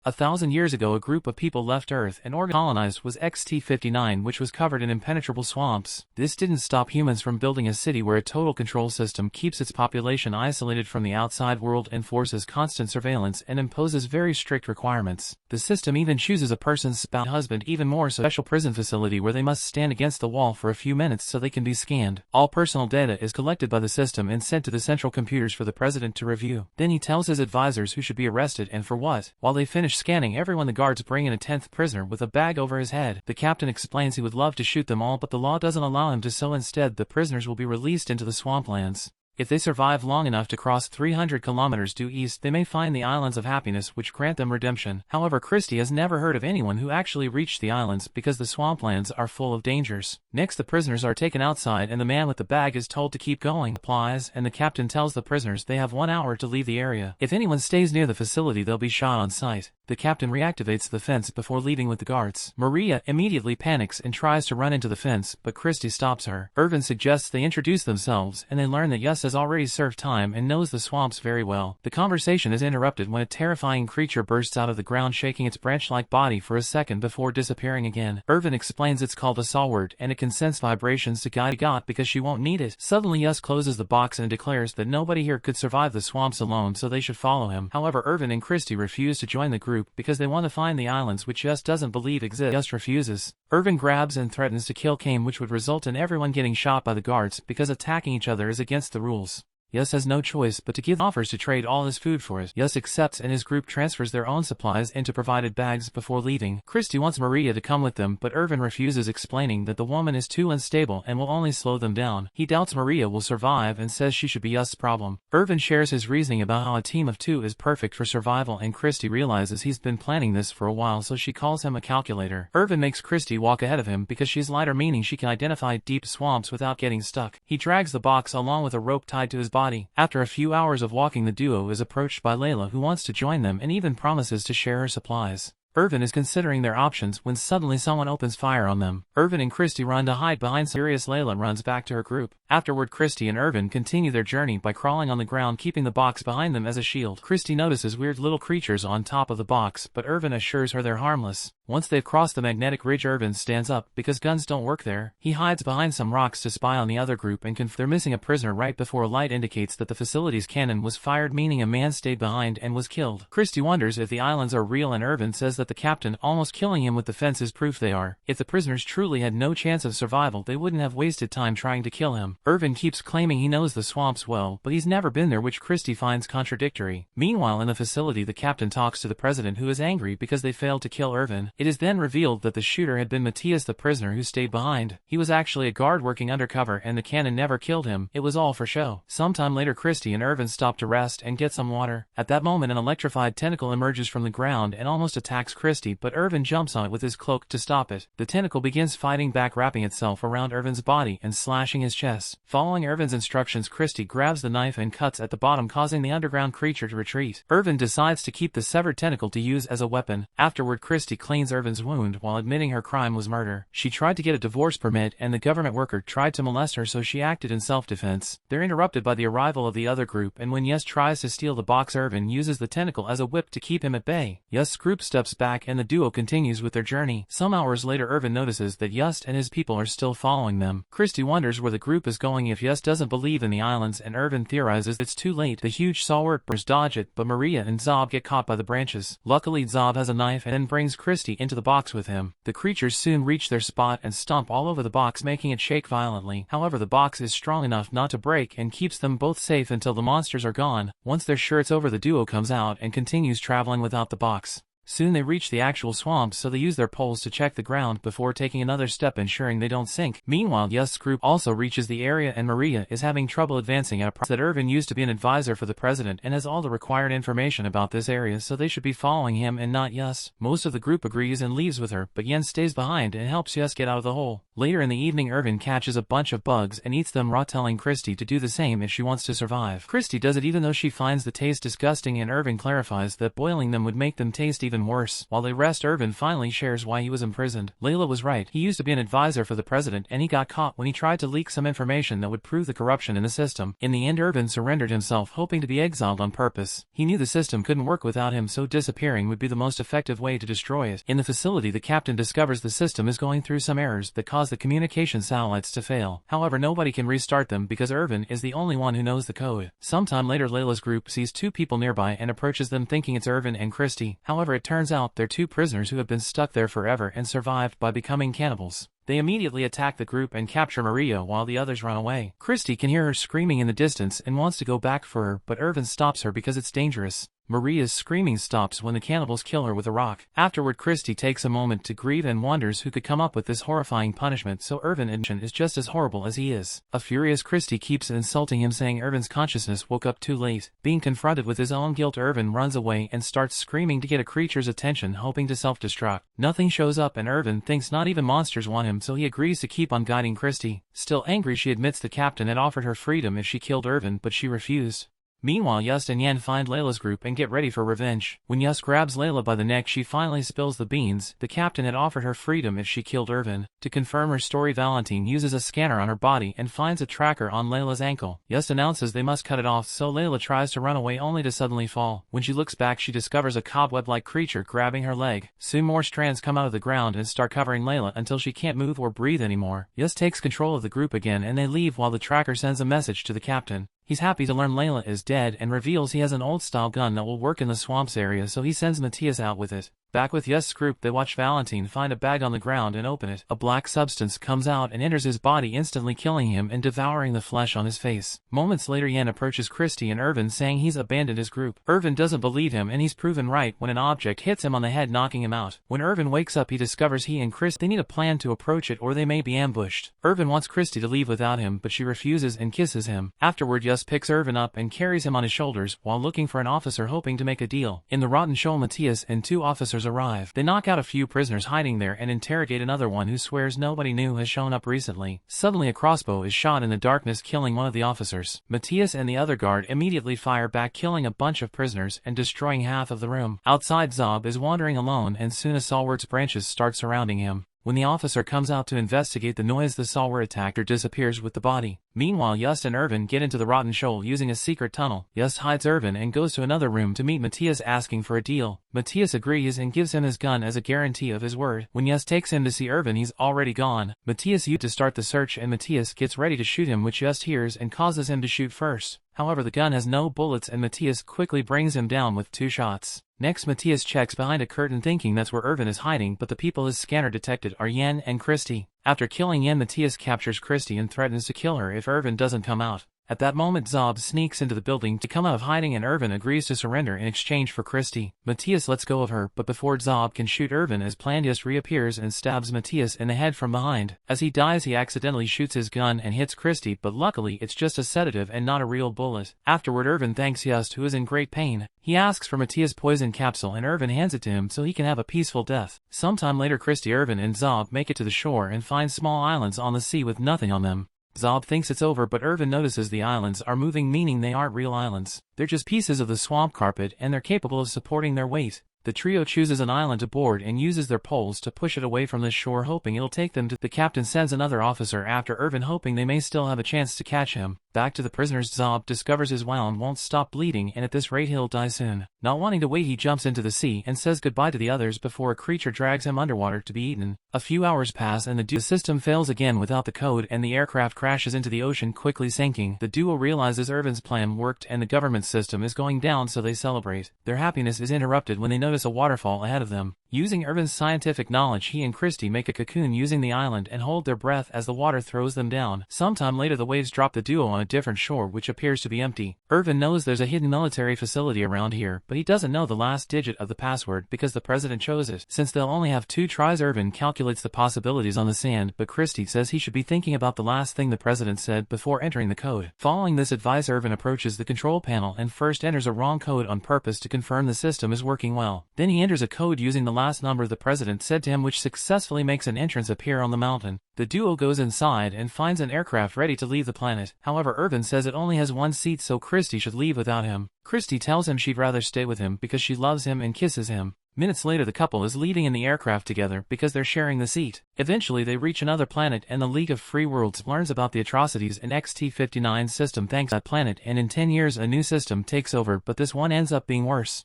1,000 years ago a group of people left Earth and colonized was XT-59, which was covered in impenetrable swamps. This didn't stop humans from building a city where a total control system keeps its population isolated from the outside world, enforces constant surveillance, and imposes very strict requirements. The system even chooses a person's spouse husband, even more so. Special prison facility where they must stand against the wall for a few minutes so they can be scanned. All personal data is collected by the system and sent to the central computers for the president to review. Then he tells his advisors who should be arrested and for what. While they finish scanning everyone, the guards bring in a 10th prisoner with a bag over his head. The captain explains he would love to shoot them all, but the law doesn't allow him to, so instead the prisoners will be released into the swamplands. If they survive long enough to cross 300 kilometers due east, they may find the Islands of Happiness, which grant them redemption. However, Christie has never heard of anyone who actually reached the islands because the swamplands are full of dangers. Next, the prisoners are taken outside and the man with the bag is told to keep going. Applies, and the captain tells the prisoners they have 1 hour to leave the area. If anyone stays near the facility, they'll be shot on sight. The captain reactivates the fence before leaving with the guards. Maria immediately panics and tries to run into the fence, but Christie stops her. Irvin suggests they introduce themselves, and they learn that Yus has already served time and knows the swamps very well. The conversation is interrupted when a terrifying creature bursts out of the ground, shaking its branch-like body for a second before disappearing again. Irvin explains it's called a sawword, and it can sense vibrations to guide God because she won't need it. Suddenly Yus closes the box and declares that nobody here could survive the swamps alone, so they should follow him. However, Irvin and Christie refuse to join the group because they want to find the islands, which Yus doesn't believe exist. Yus refuses. Irvin grabs and threatens to kill Kane, which would result in everyone getting shot by the guards because attacking each other is against the rules. Yus has no choice but to give offers to trade all his food for it. Yus accepts and his group transfers their own supplies into provided bags before leaving. Christie wants Maria to come with them, but Irvin refuses, explaining that the woman is too unstable and will only slow them down. He doubts Maria will survive and says she should be Yus' problem. Irvin shares his reasoning about how a team of 2 is perfect for survival, and Christie realizes he's been planning this for a while, so she calls him a calculator. Irvin makes Christie walk ahead of him because she's lighter, meaning she can identify deep swamps without getting stuck. He drags the box along with a rope tied to his body. After a few hours of walking, the duo is approached by Layla, who wants to join them and even promises to share her supplies. Irvin is considering their options when suddenly someone opens fire on them. Irvin and Christie run to hide behind some. Furious Layla runs back to her group. Afterward, Christie and Irvin continue their journey by crawling on the ground, keeping the box behind them as a shield. Christie notices weird little creatures on top of the box, but Irvin assures her they're harmless. Once they've crossed the magnetic ridge, Irvin stands up because guns don't work there. He hides behind some rocks to spy on the other group and they're missing a prisoner right before a light indicates that the facility's cannon was fired, meaning a man stayed behind and was killed. Christie wonders if the islands are real, and Irvin says that the captain almost killing him with the fence is proof they are. If the prisoners truly had no chance of survival, they wouldn't have wasted time trying to kill him. Irvin keeps claiming he knows the swamps well, but he's never been there, which Christie finds contradictory. Meanwhile, in the facility, the captain talks to the president, who is angry because they failed to kill Irvin. It is then revealed that the shooter had been Matthias, the prisoner who stayed behind. He was actually a guard working undercover, and the cannon never killed him. It was all for show. Sometime later, Christie and Irvin stop to rest and get some water. At that moment, an electrified tentacle emerges from the ground and almost attacks Christie, but Irvin jumps on it with his cloak to stop it. The tentacle begins fighting back, wrapping itself around Irvin's body and slashing his chest. Following Irvin's instructions, Christie grabs the knife and cuts at the bottom, causing the underground creature to retreat. Irvin decides to keep the severed tentacle to use as a weapon. Afterward, Christie cleans Irvin's wound while admitting her crime was murder. She tried to get a divorce permit and the government worker tried to molest her, so she acted in self-defense. They're interrupted by the arrival of the other group, and when Yus tries to steal the box, Irvin uses the tentacle as a whip to keep him at bay. Yus' group steps back and the duo continues with their journey. Some hours later, Irvin notices that Yus and his people are still following them. Christie wonders where the group is going if Yus doesn't believe in the islands, and Irvin theorizes it's too late. The huge sawwort birds dodge it, but Maria and Zob get caught by the branches. Luckily, Zob has a knife and then brings Christie into the box with him. The creatures soon reach their spot and stomp all over the box, making it shake violently. However, the box is strong enough not to break and keeps them both safe until the monsters are gone. Once they're sure it's over, the duo comes out and continues traveling without the box. Soon they reach the actual swamps, so they use their poles to check the ground before taking another step, ensuring they don't sink. Meanwhile, Yus' group also reaches the area, and Maria is having trouble advancing at a that Irvin used to be an advisor for the president and has all the required information about this area, so they should be following him and not Yus. Most of the group agrees and leaves with her, but Yen stays behind and helps Yus get out of the hole. Later in the evening, Irvin catches a bunch of bugs and eats them raw, telling Christie to do the same if she wants to survive. Christie does it even though she finds the taste disgusting, and Irvin clarifies that boiling them would make them taste even even worse. While they rest, Irvin finally shares why he was imprisoned. Layla was right. He used to be an advisor for the president and he got caught when he tried to leak some information that would prove the corruption in the system. In the end, Irvin surrendered himself, hoping to be exiled on purpose. He knew the system couldn't work without him, so disappearing would be the most effective way to destroy it. In the facility, the captain discovers the system is going through some errors that cause the communication satellites to fail. However, nobody can restart them because Irvin is the only one who knows the code. Sometime later, Layla's group sees two people nearby and approaches them thinking it's Irvin and Christy. However, it turns out they're two prisoners who have been stuck there forever and survived by becoming cannibals. They immediately attack the group and capture Maria while the others run away. Christy can hear her screaming in the distance and wants to go back for her, but Irvin stops her because it's dangerous. Maria's screaming stops when the cannibals kill her with a rock. Afterward, Christy takes a moment to grieve and wonders who could come up with this horrifying punishment, so Irvin is just as horrible as he is. A furious Christy keeps insulting him, saying Irvin's consciousness woke up too late. Being confronted with his own guilt, Irvin runs away and starts screaming to get a creature's attention, hoping to self-destruct. Nothing shows up and Irvin thinks not even monsters want him, so he agrees to keep on guiding Christy. Still angry, she admits the captain had offered her freedom if she killed Irvin, but she refused. Meanwhile, Yust and Yen find Layla's group and get ready for revenge. When Yust grabs Layla by the neck, she finally spills the beans. The captain had offered her freedom if she killed Irvin. To confirm her story, Valentine uses a scanner on her body and finds a tracker on Layla's ankle. Yust announces they must cut it off, so Layla tries to run away only to suddenly fall. When she looks back, she discovers a cobweb-like creature grabbing her leg. Soon more strands come out of the ground and start covering Layla until she can't move or breathe anymore. Yust takes control of the group again and they leave while the tracker sends a message to the captain. He's happy to learn Layla is dead and reveals he has an old-style gun that will work in the swamps area, so he sends Matthias out with it. Back with Yust's group, they watch Valentine find a bag on the ground and open it. A black substance comes out and enters his body, instantly killing him and devouring the flesh on his face. Moments later, Yen approaches Christy and Irvin, saying he's abandoned his group. Irvin doesn't believe him and he's proven right when an object hits him on the head, knocking him out. When Irvin wakes up, he discovers he and Christy need a plan to approach it or they may be ambushed. Irvin wants Christy to leave without him, but she refuses and kisses him. Afterward, Yust picks Irvin up and carries him on his shoulders while looking for an officer, hoping to make a deal. In the rotten shoal, Matthias and two officers arrive. They knock out a few prisoners hiding there and interrogate another one who swears nobody new has shown up recently. Suddenly, a crossbow is shot in the darkness, killing one of the officers. Matthias and the other guard immediately fire back, killing a bunch of prisoners and destroying half of the room. Outside, Zob is wandering alone and soon a Salwort's branches start surrounding him. When the officer comes out to investigate the noise, the Salwar attacker disappears with the body. Meanwhile, Yust and Irvin get into the rotten shoal using a secret tunnel. Yust hides Irvin and goes to another room to meet Matthias, asking for a deal. Matthias agrees and gives him his gun as a guarantee of his word. When Yust takes him to see Irvin, he's already gone. Matthias used to start the search and Matthias gets ready to shoot him, which Yust hears and causes him to shoot first. However, the gun has no bullets and Matthias quickly brings him down with 2 shots. Next, Matthias checks behind a curtain thinking that's where Irvin is hiding, but the people his scanner detected are Yen and Christy. After killing Yen, Matthias captures Christy and threatens to kill her if Irvin doesn't come out. At that moment, Zob sneaks into the building to come out of hiding and Irvin agrees to surrender in exchange for Christy. Matthias lets go of her, but before Zob can shoot Irvin as planned, Yust reappears and stabs Matthias in the head from behind. As he dies, he accidentally shoots his gun and hits Christy, but luckily it's just a sedative and not a real bullet. Afterward, Irvin thanks Yust, who is in great pain. He asks for Matthias' poison capsule and Irvin hands it to him so he can have a peaceful death. Sometime later, Christy, Irvin, and Zob make it to the shore and find small islands on the sea with nothing on them. Zob thinks it's over, but Irvin notices the islands are moving, meaning they aren't real islands. They're just pieces of the swamp carpet and they're capable of supporting their weight. The trio chooses an island to board and uses their poles to push it away from the shore, hoping it'll take them to. The captain sends another officer after Irvin, hoping they may still have a chance to catch him. Back to the prisoners, Zob discovers his wound won't stop bleeding and at this rate he'll die soon. Not wanting to wait, he jumps into the sea and says goodbye to the others before a creature drags him underwater to be eaten. A few hours pass and the system fails again without the code and the aircraft crashes into the ocean, quickly sinking. The duo realizes Irvin's plan worked and the government system is going down, so they celebrate. Their happiness is interrupted when they notice a waterfall ahead of them. Using Irvin's scientific knowledge, he and Christy make a cocoon using the island and hold their breath as the water throws them down. Sometime later, the waves drop the duo on a different shore which appears to be empty. Irvin knows there's a hidden military facility around here, but he doesn't know the last digit of the password because the president chose it. Since they'll only have 2 tries, Irvin calculates the possibilities on the sand, but Christy says he should be thinking about the last thing the president said before entering the code. Following this advice, Irvin approaches the control panel and first enters a wrong code on purpose to confirm the system is working well. Then he enters a code using the last number the president said to him, which successfully makes an entrance appear on the mountain. The duo goes inside and finds an aircraft ready to leave the planet. However, Irvin says it only has 1 seat, so Christy should leave without him. Christy tells him she'd rather stay with him because she loves him and kisses him. Minutes later the couple is leading in the aircraft together because they're sharing the seat. Eventually they reach another planet and the League of Free Worlds learns about the atrocities in XT-59's system thanks to that planet, and in 10 years a new system takes over, but this one ends up being worse.